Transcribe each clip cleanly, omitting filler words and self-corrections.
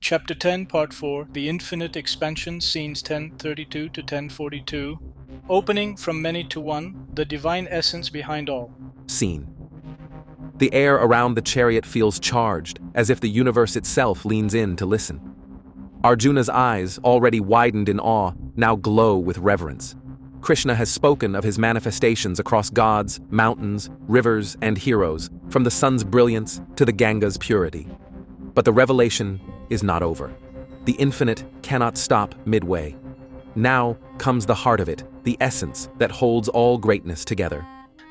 Chapter 10, Part 4, The Infinite Expansion, Scenes 1032 to 1042. Opening from many to one, the divine essence behind all. Scene. The air around the chariot feels charged, as if the universe itself leans in to listen. Arjuna's eyes, already widened in awe, now glow with reverence. Krishna has spoken of his manifestations across gods, mountains, rivers, and heroes, from the sun's brilliance to the Ganga's purity. But the revelation is not over. The infinite cannot stop midway. Now comes the heart of it, the essence that holds all greatness together.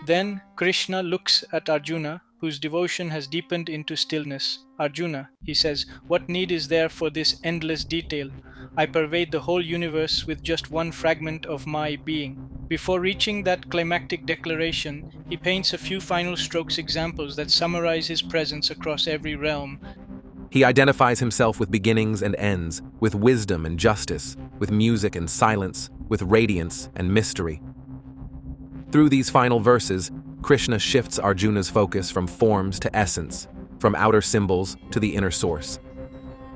Then Krishna looks at Arjuna, whose devotion has deepened into stillness. Arjuna, he says, what need is there for this endless detail? I pervade the whole universe with just one fragment of my being. Before reaching that climactic declaration, he paints a few final strokes examples that summarize his presence across every realm. He identifies himself with beginnings and ends, with wisdom and justice, with music and silence, with radiance and mystery. Through these final verses, Krishna shifts Arjuna's focus from forms to essence, from outer symbols to the inner source.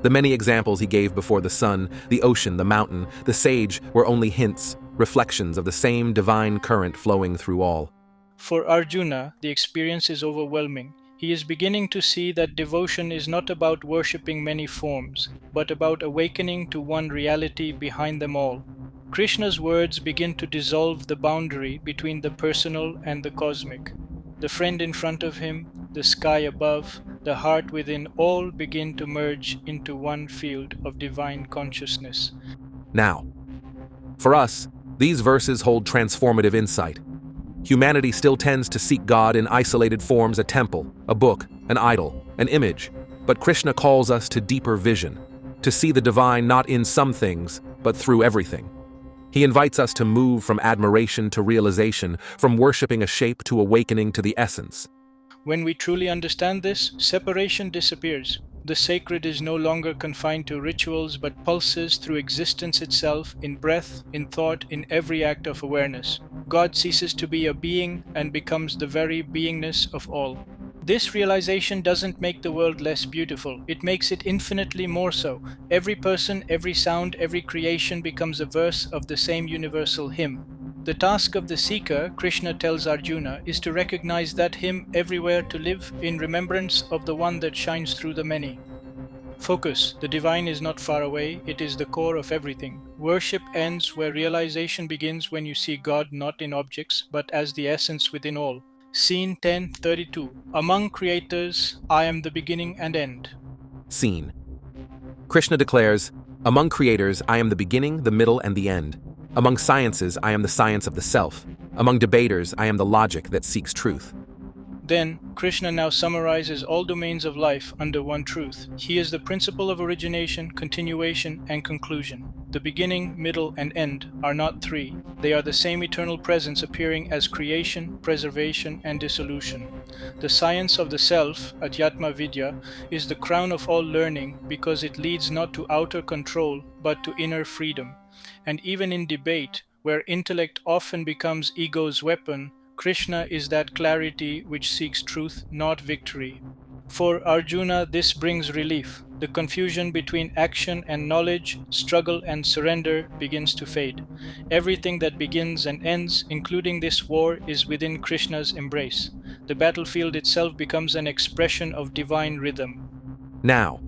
The many examples he gave before the sun, the ocean, the mountain, the sage were only hints, reflections of the same divine current flowing through all. For Arjuna, the experience is overwhelming. He is beginning to see that devotion is not about worshipping many forms, but about awakening to one reality behind them all. Krishna's words begin to dissolve the boundary between the personal and the cosmic. The friend in front of him, the sky above, the heart within, all begin to merge into one field of divine consciousness. Now, for us, these verses hold transformative insight. Humanity still tends to seek God in isolated forms: a temple, a book, an idol, an image. But Krishna calls us to deeper vision, to see the divine not in some things, but through everything. He invites us to move from admiration to realization, from worshipping a shape to awakening to the essence. When we truly understand this, separation disappears. The sacred is no longer confined to rituals but pulses through existence itself, in breath, in thought, in every act of awareness. God ceases to be a being and becomes the very beingness of all. This realization doesn't make the world less beautiful, it makes it infinitely more so. Every person, every sound, every creation becomes a verse of the same universal hymn. The task of the seeker, Krishna tells Arjuna, is to recognize that hymn everywhere, to live in remembrance of the one that shines through the many. Focus. The divine is not far away, it is the core of everything. Worship ends where realization begins, when you see God not in objects, but as the essence within all. Scene 1032. Among creators, I am the beginning and end. Scene. Krishna declares, among creators, I am the beginning, the middle, and the end. Among sciences, I am the science of the self. Among debaters, I am the logic that seeks truth. Then, Krishna now summarizes all domains of life under one truth. He is the principle of origination, continuation, and conclusion. The beginning, middle, and end are not three. They are the same eternal presence appearing as creation, preservation, and dissolution. The science of the self, Adhyatma Vidya, is the crown of all learning because it leads not to outer control but to inner freedom. And even in debate, where intellect often becomes ego's weapon, Krishna is that clarity which seeks truth, not victory. For Arjuna, this brings relief. The confusion between action and knowledge, struggle and surrender begins to fade. Everything that begins and ends, including this war, is within Krishna's embrace. The battlefield itself becomes an expression of divine rhythm. Now,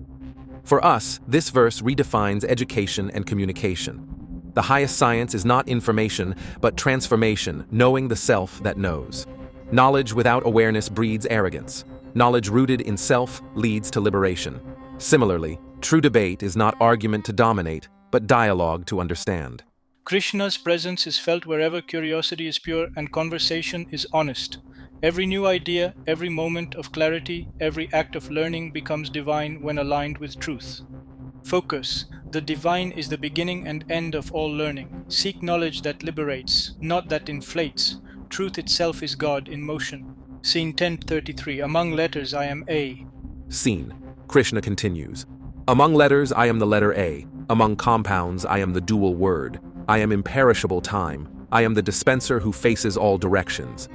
for us, this verse redefines education and communication. The highest science is not information, but transformation, knowing the self that knows. Knowledge without awareness breeds arrogance. Knowledge rooted in self leads to liberation. Similarly, true debate is not argument to dominate, but dialogue to understand. Krishna's presence is felt wherever curiosity is pure and conversation is honest. Every new idea, every moment of clarity, every act of learning becomes divine when aligned with truth. Focus. The divine is the beginning and end of all learning. Seek knowledge that liberates, not that inflates. Truth itself is God in motion. Scene 1033. Among letters I am A. Scene. Krishna continues. Among letters I am the letter A. Among compounds I am the dual word. I am imperishable time. I am the dispenser who faces all directions.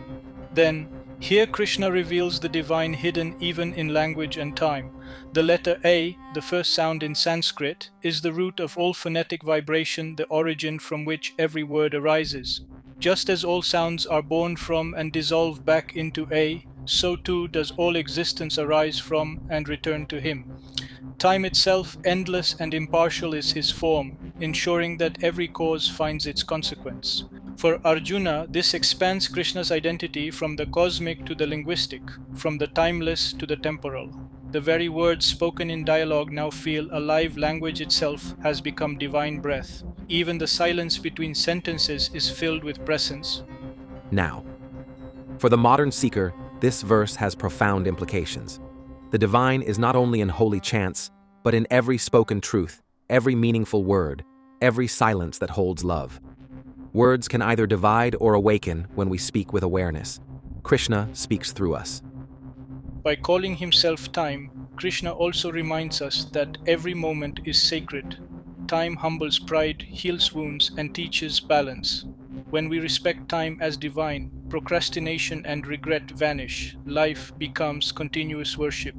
Then Here Krishna reveals the divine hidden even in language and time. The letter A, the first sound in Sanskrit, is the root of all phonetic vibration, the origin from which every word arises. Just as all sounds are born from and dissolve back into A, so too does all existence arise from and return to him. Time itself, endless and impartial, is his form, ensuring that every cause finds its consequence. For Arjuna, this expands Krishna's identity from the cosmic to the linguistic, from the timeless to the temporal. The very words spoken in dialogue now feel alive. Language itself has become divine breath. Even the silence between sentences is filled with presence. Now, for the modern seeker, this verse has profound implications. The divine is not only in holy chants, but in every spoken truth, every meaningful word, every silence that holds love. Words can either divide or awaken when we speak with awareness. Krishna speaks through us. By calling himself time, Krishna also reminds us that every moment is sacred. Time humbles pride, heals wounds, and teaches balance. When we respect time as divine, procrastination and regret vanish. Life becomes continuous worship.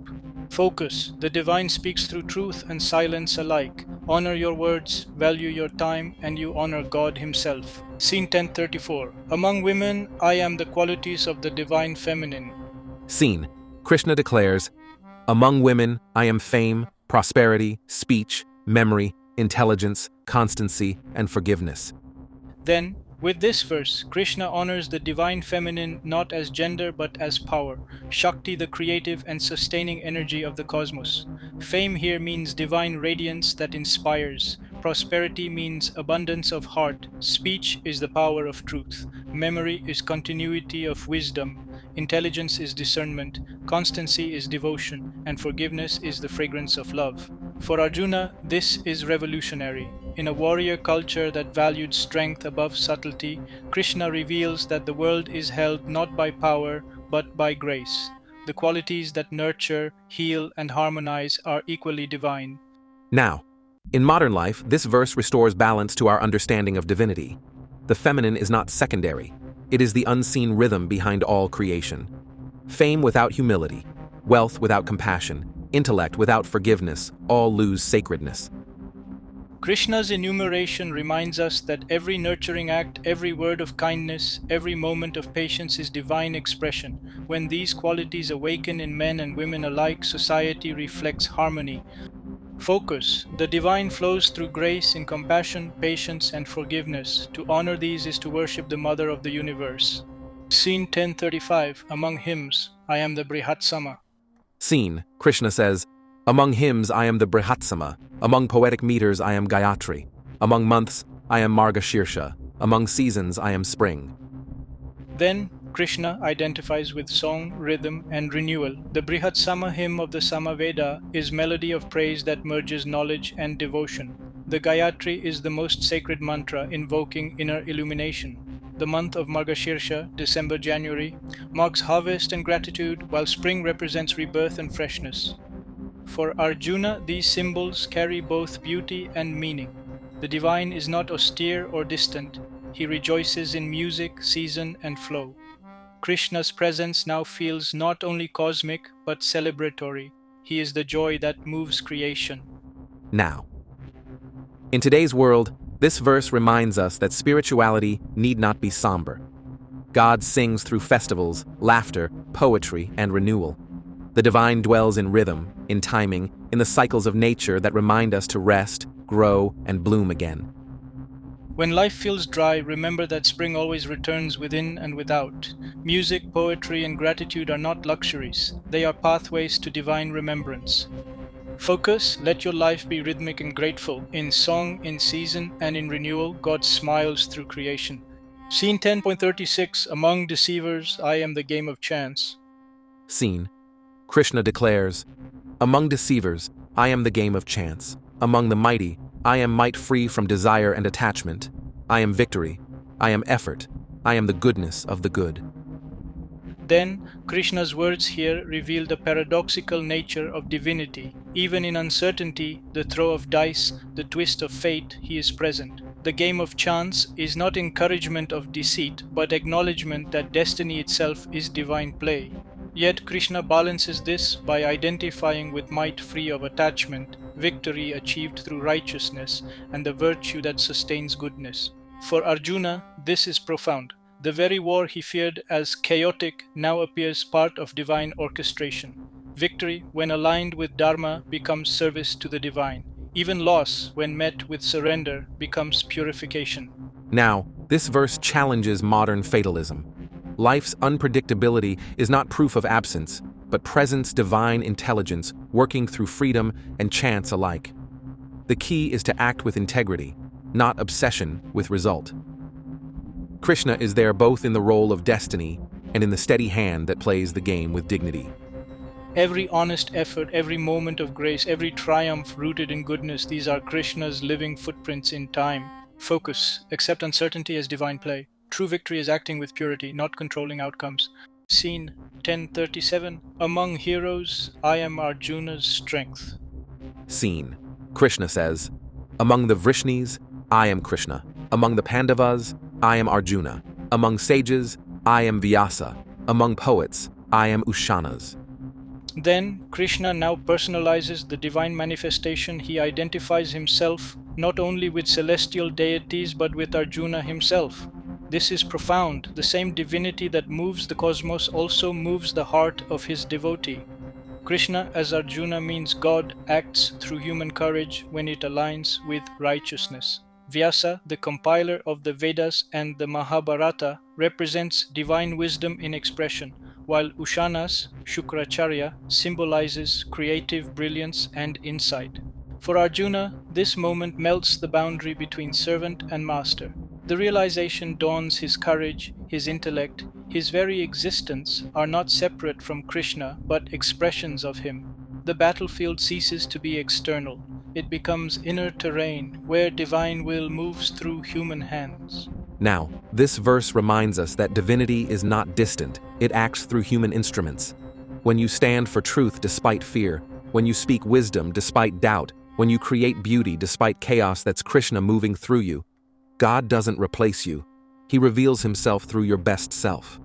Focus. The divine speaks through truth and silence alike. Honor your words, value your time, and you honor God himself. Scene 1034. Among women, I am the qualities of the divine feminine. Scene. Krishna declares, among women, I am fame, prosperity, speech, memory, intelligence, constancy, and forgiveness. Then, with this verse, Krishna honors the divine feminine not as gender but as power, Shakti, the creative and sustaining energy of the cosmos. Fame here means divine radiance that inspires. Prosperity means abundance of heart. Speech is the power of truth. Memory is continuity of wisdom. Intelligence is discernment. Constancy is devotion. And forgiveness is the fragrance of love. For Arjuna, this is revolutionary. In a warrior culture that valued strength above subtlety, Krishna reveals that the world is held not by power, but by grace. The qualities that nurture, heal, and harmonize are equally divine. Now, in modern life, this verse restores balance to our understanding of divinity. The feminine is not secondary. It is the unseen rhythm behind all creation. Fame without humility, wealth without compassion, intellect without forgiveness, all lose sacredness. Krishna's enumeration reminds us that every nurturing act, every word of kindness, every moment of patience is divine expression. When these qualities awaken in men and women alike, society reflects harmony. Focus. The divine flows through grace in compassion, patience, and forgiveness. To honor these is to worship the Mother of the Universe. Scene 1035. Among hymns, I am the Brihatsama. Scene. Krishna says, among hymns I am the Brihatsama, among poetic meters I am Gayatri, among months I am Margashirsha, among seasons I am spring. Then Krishna identifies with song, rhythm, and renewal. The Brihatsama hymn of the Samaveda is melody of praise that merges knowledge and devotion. The Gayatri is the most sacred mantra invoking inner illumination. The month of Margashirsha, December-January, marks harvest and gratitude, while spring represents rebirth and freshness. For Arjuna, these symbols carry both beauty and meaning. The divine is not austere or distant. He rejoices in music, season, and flow. Krishna's presence now feels not only cosmic but celebratory. He is the joy that moves creation. Now, in today's world, this verse reminds us that spirituality need not be somber. God sings through festivals, laughter, poetry, and renewal. The divine dwells in rhythm, in timing, in the cycles of nature that remind us to rest, grow, and bloom again. When life feels dry, remember that spring always returns within and without. Music, poetry, and gratitude are not luxuries. They are pathways to divine remembrance. Focus, let your life be rhythmic and grateful. In song, in season, and in renewal, God smiles through creation. Scene 10.36. Among deceivers, I am the game of chance. Scene. Krishna declares, among deceivers, I am the game of chance. Among the mighty, I am might free from desire and attachment. I am victory. I am effort. I am the goodness of the good. Then, Krishna's words here reveal the paradoxical nature of divinity. Even in uncertainty, the throw of dice, the twist of fate, he is present. The game of chance is not encouragement of deceit, but acknowledgement that destiny itself is divine play. Yet Krishna balances this by identifying with might free of attachment, victory achieved through righteousness, and the virtue that sustains goodness. For Arjuna, this is profound. The very war he feared as chaotic now appears part of divine orchestration. Victory, when aligned with Dharma, becomes service to the divine. Even loss, when met with surrender, becomes purification. Now, this verse challenges modern fatalism. Life's unpredictability is not proof of absence, but presence divine intelligence working through freedom and chance alike. The key is to act with integrity, not obsession with result. Krishna is there both in the role of destiny and in the steady hand that plays the game with dignity. Every honest effort, every moment of grace, every triumph rooted in goodness, these are Krishna's living footprints in time. Focus, accept uncertainty as divine play. True victory is acting with purity, not controlling outcomes. Scene 1037. Among heroes, I am Arjuna's strength. Scene. Krishna says, "Among the Vrishnis, I am Krishna. Among the Pandavas, I am Arjuna. Among sages, I am Vyasa. Among poets, I am Ushanas." Then Krishna now personalizes the divine manifestation. He identifies himself not only with celestial deities but with Arjuna himself. This is profound. The same divinity that moves the cosmos also moves the heart of his devotee. Krishna as Arjuna means God acts through human courage when it aligns with righteousness. Vyasa, the compiler of the Vedas and the Mahabharata, represents divine wisdom in expression, while Ushanas, Shukracharya, symbolizes creative brilliance and insight. For Arjuna, this moment melts the boundary between servant and master. The realization dawns his courage, his intellect, his very existence are not separate from Krishna but expressions of him. The battlefield ceases to be external. It becomes inner terrain where divine will moves through human hands. Now, this verse reminds us that divinity is not distant, it acts through human instruments. When you stand for truth despite fear, when you speak wisdom despite doubt, when you create beauty despite chaos, that's Krishna moving through you. God doesn't replace you. He reveals himself through your best self.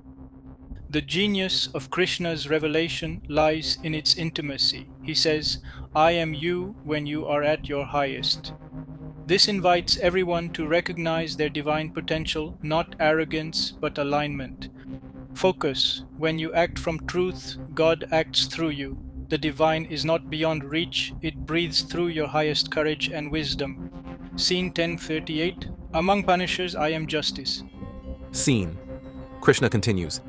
The genius of Krishna's revelation lies in its intimacy. He says, "I am you when you are at your highest." This invites everyone to recognize their divine potential, not arrogance, but alignment. Focus. When you act from truth, God acts through you. The divine is not beyond reach, it breathes through your highest courage and wisdom. Scene 1038. Among punishers, I am justice. Scene. Krishna continues,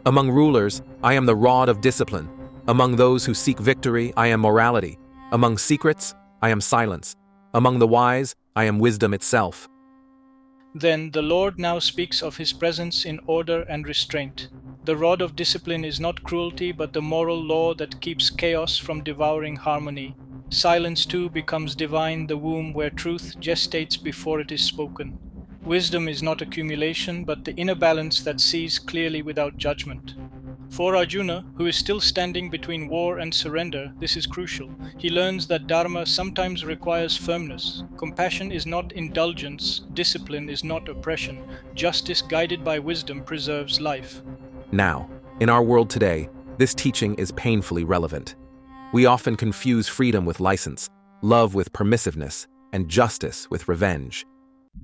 "Among rulers, I am the rod of discipline. Among those who seek victory, I am morality. Among secrets, I am silence. Among the wise, I am wisdom itself." Then the Lord now speaks of his presence in order and restraint. The rod of discipline is not cruelty but the moral law that keeps chaos from devouring harmony. Silence too becomes divine, the womb where truth gestates before it is spoken. Wisdom is not accumulation but the inner balance that sees clearly without judgment. For Arjuna, who is still standing between war and surrender, this is crucial. He learns that Dharma sometimes requires firmness. Compassion is not indulgence, discipline is not oppression. Justice guided by wisdom preserves life. Now, in our world today, this teaching is painfully relevant. We often confuse freedom with license, love with permissiveness, and justice with revenge.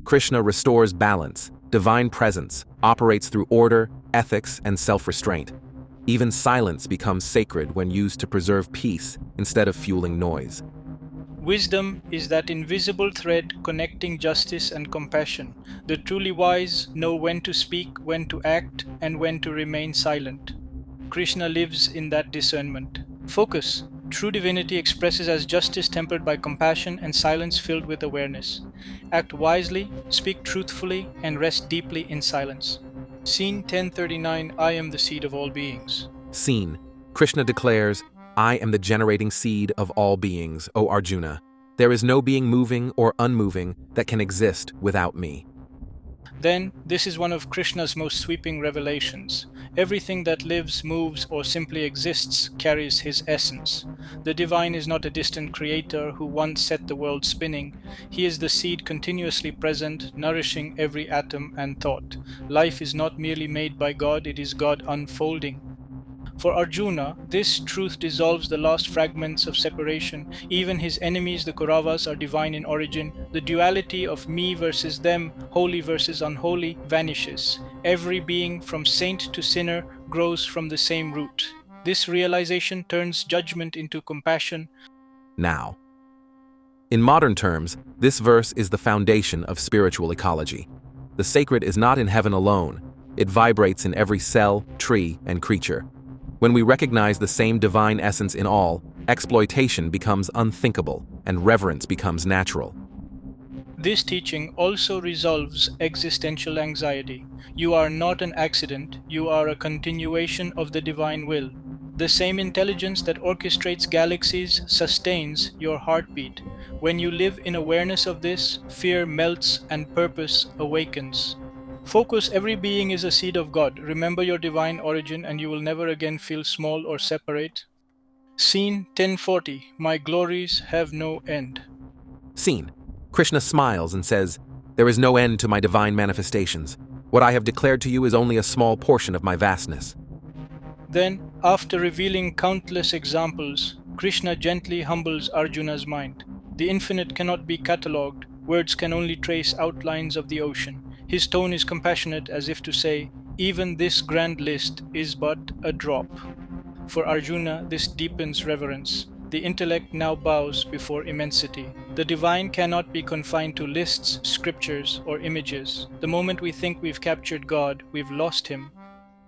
Krishna restores balance, divine presence, operates through order, ethics, and self-restraint. Even silence becomes sacred when used to preserve peace instead of fueling noise. Wisdom is that invisible thread connecting justice and compassion. The truly wise know when to speak, when to act, and when to remain silent. Krishna lives in that discernment. Focus. True divinity expresses as justice tempered by compassion and silence filled with awareness. Act wisely, speak truthfully, and rest deeply in silence. Scene 1039. I am the seed of all beings. Scene. Krishna declares, "I am the generating seed of all beings, O Arjuna. There is no being moving or unmoving that can exist without me." Then, this is one of Krishna's most sweeping revelations. Everything that lives, moves, or simply exists carries his essence. The divine is not a distant creator who once set the world spinning. He is the seed continuously present, nourishing every atom and thought. Life is not merely made by God, it is God unfolding. For Arjuna, this truth dissolves the last fragments of separation. Even his enemies, the Kauravas, are divine in origin. The duality of me versus them, holy versus unholy, vanishes. Every being, from saint to sinner, grows from the same root. This realization turns judgment into compassion. Now, in modern terms, this verse is the foundation of spiritual ecology. The sacred is not in heaven alone. It vibrates in every cell, tree, and creature. When we recognize the same divine essence in all, exploitation becomes unthinkable and reverence becomes natural. This teaching also resolves existential anxiety. You are not an accident, you are a continuation of the divine will. The same intelligence that orchestrates galaxies sustains your heartbeat. When you live in awareness of this, fear melts and purpose awakens. Focus, every being is a seed of God. Remember your divine origin and you will never again feel small or separate. Scene 1040. My glories have no end. Scene. Krishna smiles and says, "There is no end to my divine manifestations. What I have declared to you is only a small portion of my vastness." Then, after revealing countless examples, Krishna gently humbles Arjuna's mind. The infinite cannot be catalogued, words can only trace outlines of the ocean. His tone is compassionate, as if to say, even this grand list is but a drop. For Arjuna, this deepens reverence. The intellect now bows before immensity. The divine cannot be confined to lists, scriptures, or images. The moment we think we've captured God, we've lost him.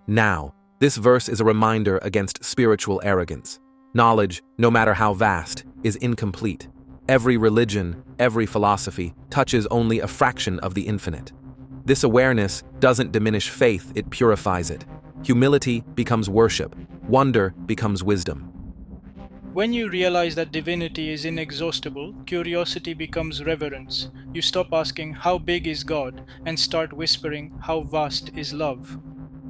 Now, this verse is a reminder against spiritual arrogance. Knowledge, no matter how vast, is incomplete. Every religion, every philosophy, touches only a fraction of the infinite. This awareness doesn't diminish faith, it purifies it. Humility becomes worship. Wonder becomes wisdom. When you realize that divinity is inexhaustible, curiosity becomes reverence. You stop asking, how big is God, and start whispering, how vast is love.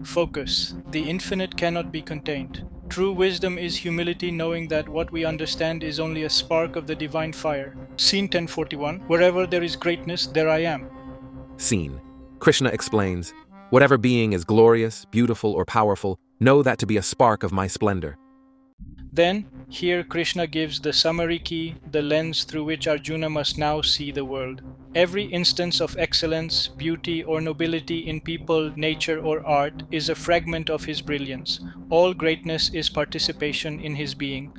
Focus. The infinite cannot be contained. True wisdom is humility, knowing that what we understand is only a spark of the divine fire. Scene 1041. Wherever there is greatness, there I am. Scene. Krishna explains, "Whatever being is glorious, beautiful, or powerful, know that to be a spark of my splendor." Then, here Krishna gives the summary key, the lens through which Arjuna must now see the world. Every instance of excellence, beauty, or nobility in people, nature, or art is a fragment of his brilliance. All greatness is participation in his being.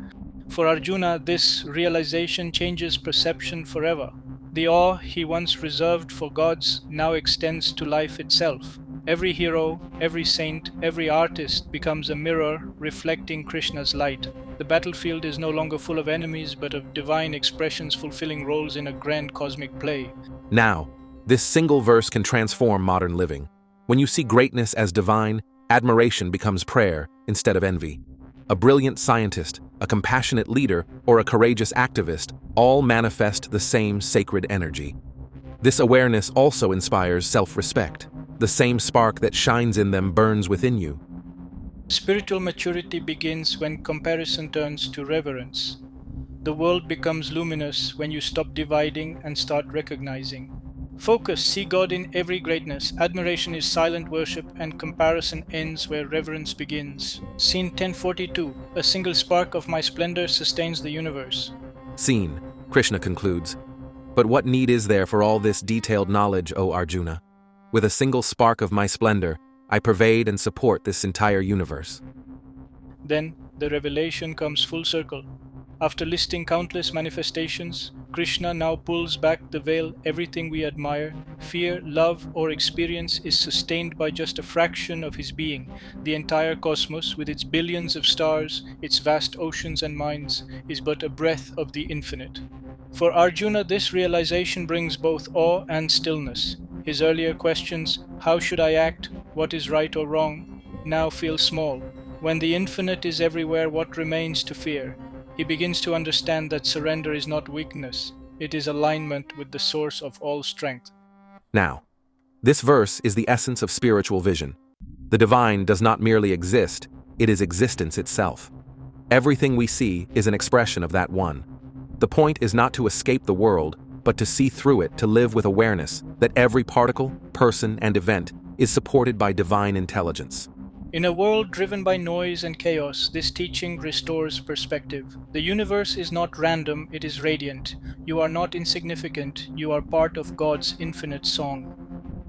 For Arjuna, this realization changes perception forever. The awe he once reserved for gods now extends to life itself. Every hero, every saint, every artist becomes a mirror reflecting Krishna's light. The battlefield is no longer full of enemies, but of divine expressions fulfilling roles in a grand cosmic play. Now, this single verse can transform modern living. When you see greatness as divine, admiration becomes prayer instead of envy. A brilliant scientist, a compassionate leader, or a courageous activist all manifest the same sacred energy. This awareness also inspires self-respect. The same spark that shines in them burns within you. Spiritual maturity begins when comparison turns to reverence. The world becomes luminous when you stop dividing and start recognizing. Focus, see God in every greatness. Admiration is silent worship, and comparison ends where reverence begins. Scene 1042. A single spark of my splendor sustains the universe. Scene. Krishna concludes, "But what need is there for all this detailed knowledge, O Arjuna? With a single spark of my splendor, I pervade and support this entire universe." Then the revelation comes full circle. After listing countless manifestations, Krishna now pulls back the veil. Everything we admire, fear, love, or experience is sustained by just a fraction of his being. The entire cosmos, with its billions of stars, its vast oceans and minds, is but a breath of the infinite. For Arjuna, this realization brings both awe and stillness. His earlier questions, how should I act, what is right or wrong, now feel small. When the infinite is everywhere, what remains to fear? He begins to understand that surrender is not weakness, it is alignment with the source of all strength. Now, this verse is the essence of spiritual vision. The divine does not merely exist, it is existence itself. Everything we see is an expression of that one. The point is not to escape the world, but to see through it, to live with awareness that every particle, person, and event is supported by divine intelligence. In a world driven by noise and chaos, this teaching restores perspective. The universe is not random, it is radiant. You are not insignificant, you are part of God's infinite song.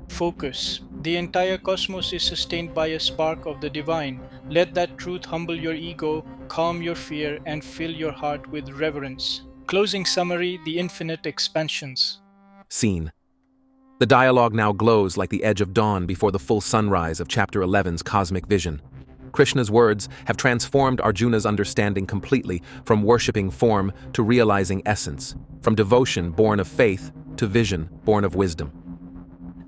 Focus. The entire cosmos is sustained by a spark of the divine. Let that truth humble your ego, calm your fear, and fill your heart with reverence. Closing summary: the infinite expansions. Scene. The dialogue now glows like the edge of dawn before the full sunrise of Chapter 11's cosmic vision. Krishna's words have transformed Arjuna's understanding completely, from worshipping form to realizing essence, from devotion born of faith to vision born of wisdom.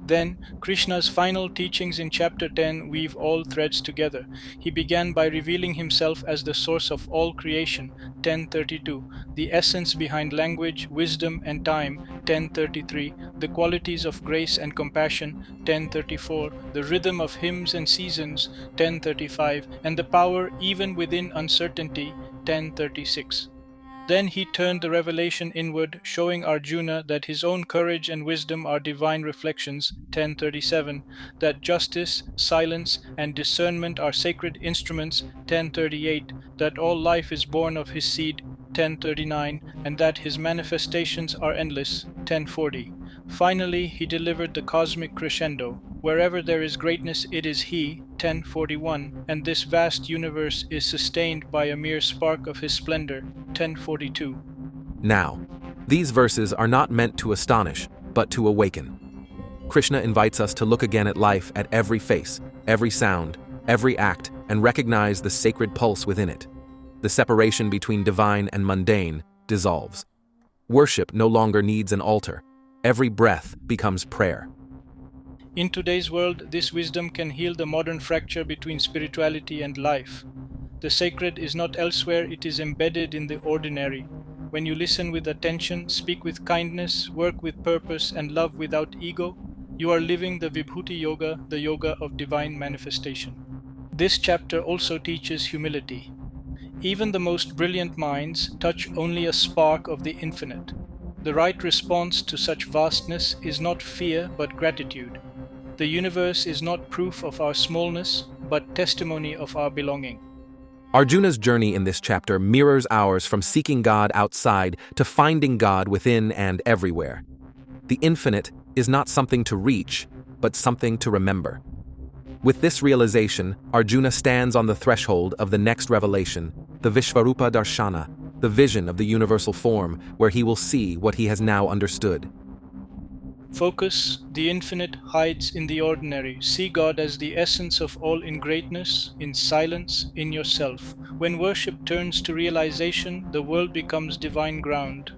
Then, Krishna's final teachings in Chapter 10 weave all threads together. He began by revealing himself as the source of all creation, 10:32, the essence behind language, wisdom, and time, 10:33, the qualities of grace and compassion, 10:34, the rhythm of hymns and seasons, 10:35, and the power even within uncertainty, 10:36. Then he turned the revelation inward, showing Arjuna that his own courage and wisdom are divine reflections, 10:37, that justice, silence, and discernment are sacred instruments, 10:38, that all life is born of his seed, 10:39, and that his manifestations are endless, 10:40. Finally, he delivered the cosmic crescendo. Wherever there is greatness, it is he, 10:41, and this vast universe is sustained by a mere spark of his splendor, 10:42. Now, these verses are not meant to astonish, but to awaken. Krishna invites us to look again at life, at every face, every sound, every act, and recognize the sacred pulse within it. The separation between divine and mundane dissolves. Worship no longer needs an altar. Every breath becomes prayer. In today's world, this wisdom can heal the modern fracture between spirituality and life. The sacred is not elsewhere, it is embedded in the ordinary. When you listen with attention, speak with kindness, work with purpose, and love without ego, you are living the Vibhuti Yoga, the yoga of divine manifestation. This chapter also teaches humility. Even the most brilliant minds touch only a spark of the infinite. The right response to such vastness is not fear but gratitude. The universe is not proof of our smallness, but testimony of our belonging. Arjuna's journey in this chapter mirrors ours, from seeking God outside to finding God within and everywhere. The infinite is not something to reach, but something to remember. With this realization, Arjuna stands on the threshold of the next revelation, the Vishvarupa Darshana, the vision of the universal form, where he will see what he has now understood. Focus. The infinite hides in the ordinary. See God as the essence of all in greatness, in silence, in yourself. When worship turns to realization, the world becomes divine ground.